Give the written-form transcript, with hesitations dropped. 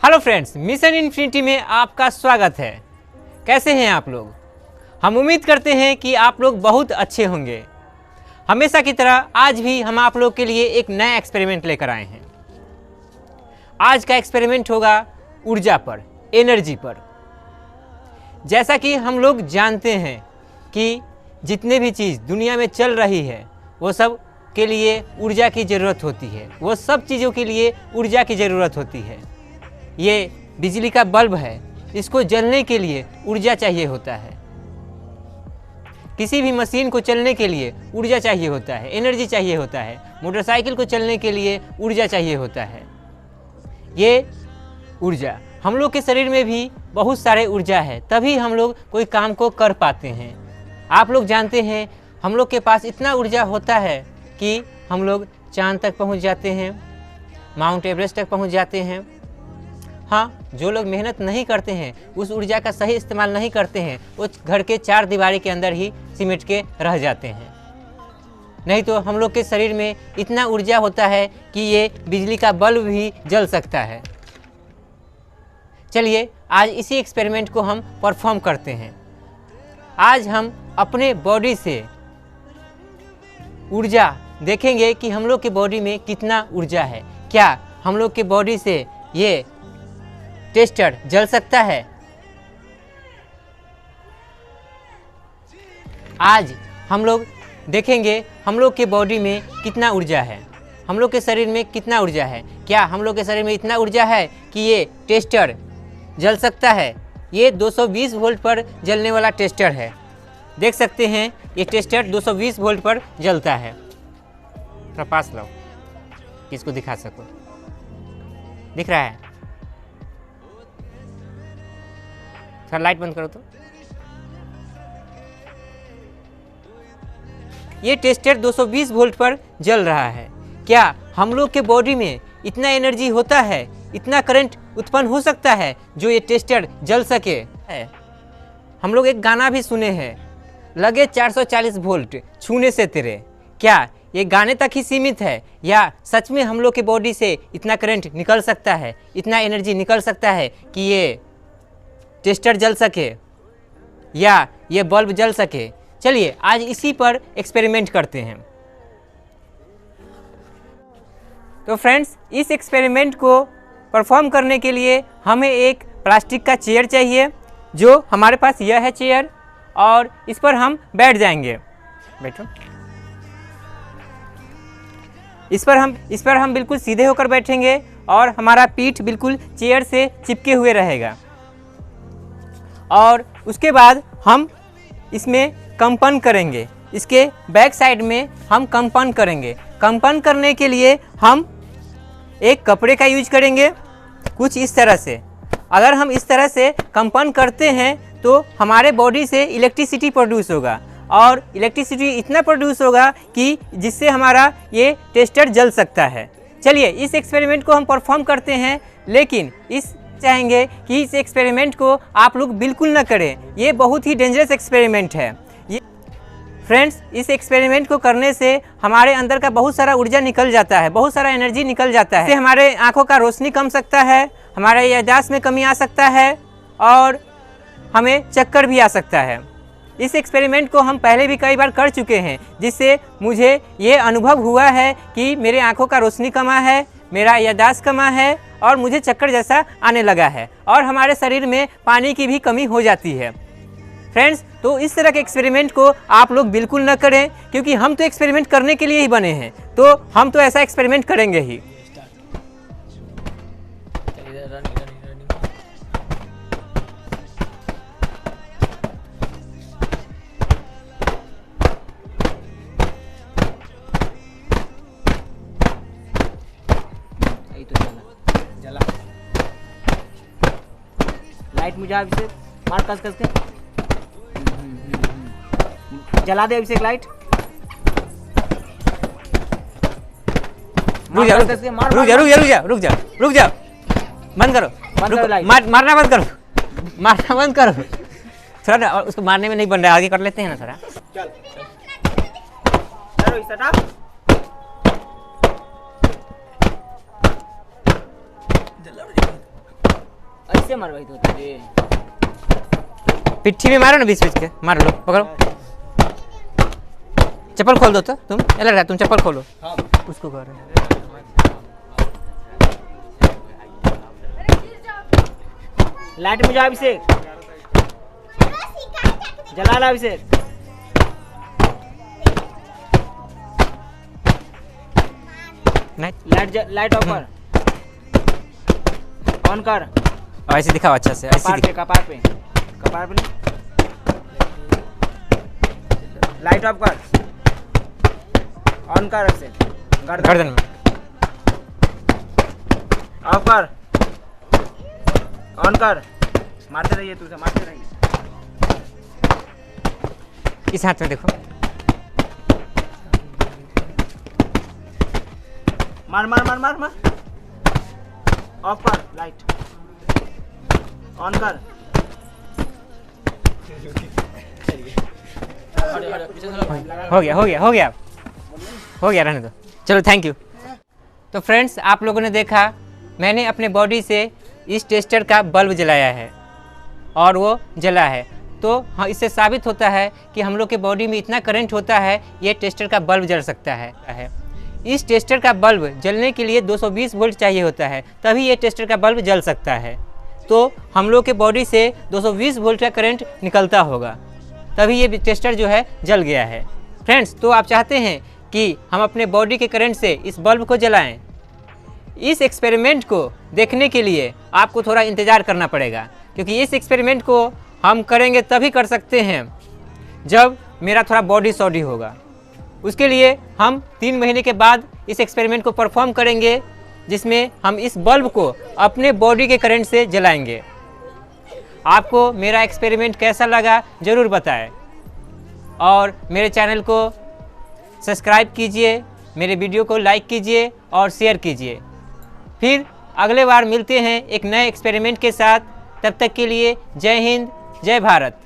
Hello friends, mission infinity में आपका स्वागत है। कैसे हैं आप लोग? हम उम्मीद करते हैं कि आप लोग बहुत अच्छे होंगे। हमेशा की तरह आज भी हम आप लोग के लिए एक नया एक्सपेरिमेंट लेकर आए हैं। आज का एक्सपेरिमेंट होगा ऊर्जा पर, एनर्जी पर। जैसा कि हम लोग जानते हैं कि जितने भी चीज़ दुनिया में चल रही है वो सब के लिए ऊर्जा की ज़रूरत होती है। वो सब चीज़ों के लिए ऊर्जा की ज़रूरत होती है। ये बिजली का बल्ब है, इसको जलने के लिए ऊर्जा चाहिए होता है। किसी भी मशीन को चलने के लिए ऊर्जा चाहिए होता है, एनर्जी चाहिए होता है। मोटरसाइकिल को चलने के लिए ऊर्जा चाहिए होता है। ये ऊर्जा हम लोग के शरीर में भी बहुत सारे ऊर्जा है, तभी हम लोग कोई काम को कर पाते हैं। आप लोग जानते हैं हम लोग के पास इतना ऊर्जा होता है कि हम लोग चांद तक पहुंच जाते हैं, माउंट एवरेस्ट तक पहुंच जाते हैं। हाँ, जो लोग मेहनत नहीं करते हैं, उस ऊर्जा का सही इस्तेमाल नहीं करते हैं, वो घर के चार दीवारी के अंदर ही सिमट के रह जाते हैं। नहीं तो हम लोग के शरीर में इतना ऊर्जा होता है कि ये बिजली का बल्ब भी जल सकता है। चलिए आज इसी एक्सपेरिमेंट को हम परफॉर्म करते हैं। आज हम अपने बॉडी से ऊर्जा देखेंगे कि हम लोग के बॉडी में कितना ऊर्जा है। क्या हम लोग के बॉडी से ये टेस्टर जल सकता है? आज हम लोग देखेंगे हम लोग के बॉडी में कितना ऊर्जा है, हम लोग के शरीर में कितना ऊर्जा है। क्या हम लोग के शरीर में इतना ऊर्जा है कि ये टेस्टर जल सकता है? ये 220 वोल्ट पर जलने वाला टेस्टर है। देख सकते हैं ये टेस्टर 220 वोल्ट पर जलता है। थोड़ा पास लाओ कि इसको दिखा सको। दिख रहा है? थोड़ा लाइट बंद करो तो। ये टेस्टर 220 वोल्ट पर जल रहा है। क्या हम लोग के बॉडी में इतना एनर्जी होता है, इतना करंट उत्पन्न हो सकता है जो ये टेस्टर जल सके? हम लोग एक गाना भी सुने हैं, लगे 440 वोल्ट छूने से तेरे। क्या ये गाने तक ही सीमित है या सच में हम लोग के बॉडी से इतना करंट निकल सकता है, इतना एनर्जी निकल सकता है कि ये टेस्टर जल सके या ये बल्ब जल सके? चलिए आज इसी पर एक्सपेरिमेंट करते हैं। तो फ्रेंड्स, इस एक्सपेरिमेंट को परफॉर्म करने के लिए हमें एक प्लास्टिक का चेयर चाहिए। जो हमारे पास यह है चेयर, और इस पर हम बैठ जाएंगे। बैठो। इस पर हम बिल्कुल सीधे होकर बैठेंगे और हमारा पीठ बिल्कुल चेयर से चिपके हुए रहेगा। और उसके बाद हम इसमें कंपन करेंगे। इसके बैक साइड में हम कंपन करेंगे। कंपन करने के लिए हम एक कपड़े का यूज करेंगे, कुछ इस तरह से। अगर हम इस तरह से कंपन करते हैं तो हमारे बॉडी से इलेक्ट्रिसिटी प्रोड्यूस होगा, और इलेक्ट्रिसिटी इतना प्रोड्यूस होगा कि जिससे हमारा ये टेस्टर जल सकता है। चलिए इस एक्सपेरिमेंट को हम परफॉर्म करते हैं, लेकिन इस चाहेंगे कि इस एक्सपेरिमेंट को आप लोग बिल्कुल न करें। ये बहुत ही डेंजरस एक्सपेरिमेंट है। ये फ्रेंड्स, इस एक्सपेरिमेंट को करने से हमारे अंदर का बहुत सारा ऊर्जा निकल जाता है, बहुत सारा एनर्जी निकल जाता है। इससे हमारे आंखों का रोशनी कम सकता है, हमारे याददाश्त में कमी आ सकता है, और हमें चक्कर भी आ सकता है। इस एक्सपेरिमेंट को हम पहले भी कई बार कर चुके हैं, जिससे मुझे ये अनुभव हुआ है कि मेरे आंखों का रोशनी कमा है, मेरा याददाश्त कमा है, और मुझे चक्कर जैसा आने लगा है, और हमारे शरीर में पानी की भी कमी हो जाती है। फ्रेंड्स, तो इस तरह के एक्सपेरिमेंट को आप लोग बिल्कुल न करें, क्योंकि हम तो एक्सपेरिमेंट करने के लिए ही बने हैं, तो हम तो ऐसा एक्सपेरिमेंट करेंगे ही। लाइट मुझे अभिषेक मार कस कस के जला दे। अभिषेक लाइट रुक जा बंद करो। मारना बंद करो। थोड़ा ना, उसको मारने में नहीं बन रहा है, आगे कर लेते हैं ना थोड़ा। कैसे मरवाई तो तेरे? पिट्ठी में मारो ना, बीच बीच के मार लो, पकड़ो। चप्पल खोल दो तो तुम, ये लग रहा है तुम चप्पल खोलो। हाँ। उसको कर रहे लाइट में जा अभिषेक, जला ला अभिषेक। नहीं, लाइट ऑफ कर, ऑन कर। ऐसे दिखाओ अच्छा से, ऐसे कपार पे कपार पे कपार पे लाइट ऑफ कर, ऑन कर अभिषेक। गर्दन में ऑफ कर, ऑन कर। मारते रहिए, तुझे मारते रहिए। इस हाथ में देखो, मार मार मार मार मार। ऑफ कर लाइट, ऑन कर। हो गया हो गया हो गया हो गया, रहने दो, चलो थैंक यू। तो फ्रेंड्स, आप लोगों ने देखा मैंने अपने बॉडी से इस टेस्टर का बल्ब जलाया है और वो जला है। तो हाँ, इससे साबित होता है कि हम लोग के बॉडी में इतना करंट होता है, ये टेस्टर का बल्ब जल सकता है। इस टेस्टर का बल्ब जलने के लिए 220 वोल्ट चाहिए होता है, तभी ये टेस्टर का बल्ब जल सकता है। तो हम लोग के बॉडी से 220 वोल्ट का करंट निकलता होगा, तभी ये टेस्टर जो है जल गया है। फ्रेंड्स, तो आप चाहते हैं कि हम अपने बॉडी के करंट से इस बल्ब को जलाएं। इस एक्सपेरिमेंट को देखने के लिए आपको थोड़ा इंतज़ार करना पड़ेगा, क्योंकि इस एक्सपेरिमेंट को हम करेंगे तभी कर सकते हैं जब मेरा थोड़ा बॉडी सॉडी होगा। उसके लिए हम 3 महीने के बाद इस एक्सपेरिमेंट को परफॉर्म करेंगे, जिसमें हम इस बल्ब को अपने बॉडी के करंट से जलाएंगे। आपको मेरा एक्सपेरिमेंट कैसा लगा ज़रूर बताएं और मेरे चैनल को सब्सक्राइब कीजिए, मेरे वीडियो को लाइक कीजिए और शेयर कीजिए। फिर अगले बार मिलते हैं एक नए एक्सपेरिमेंट के साथ। तब तक के लिए जय हिंद, जय भारत।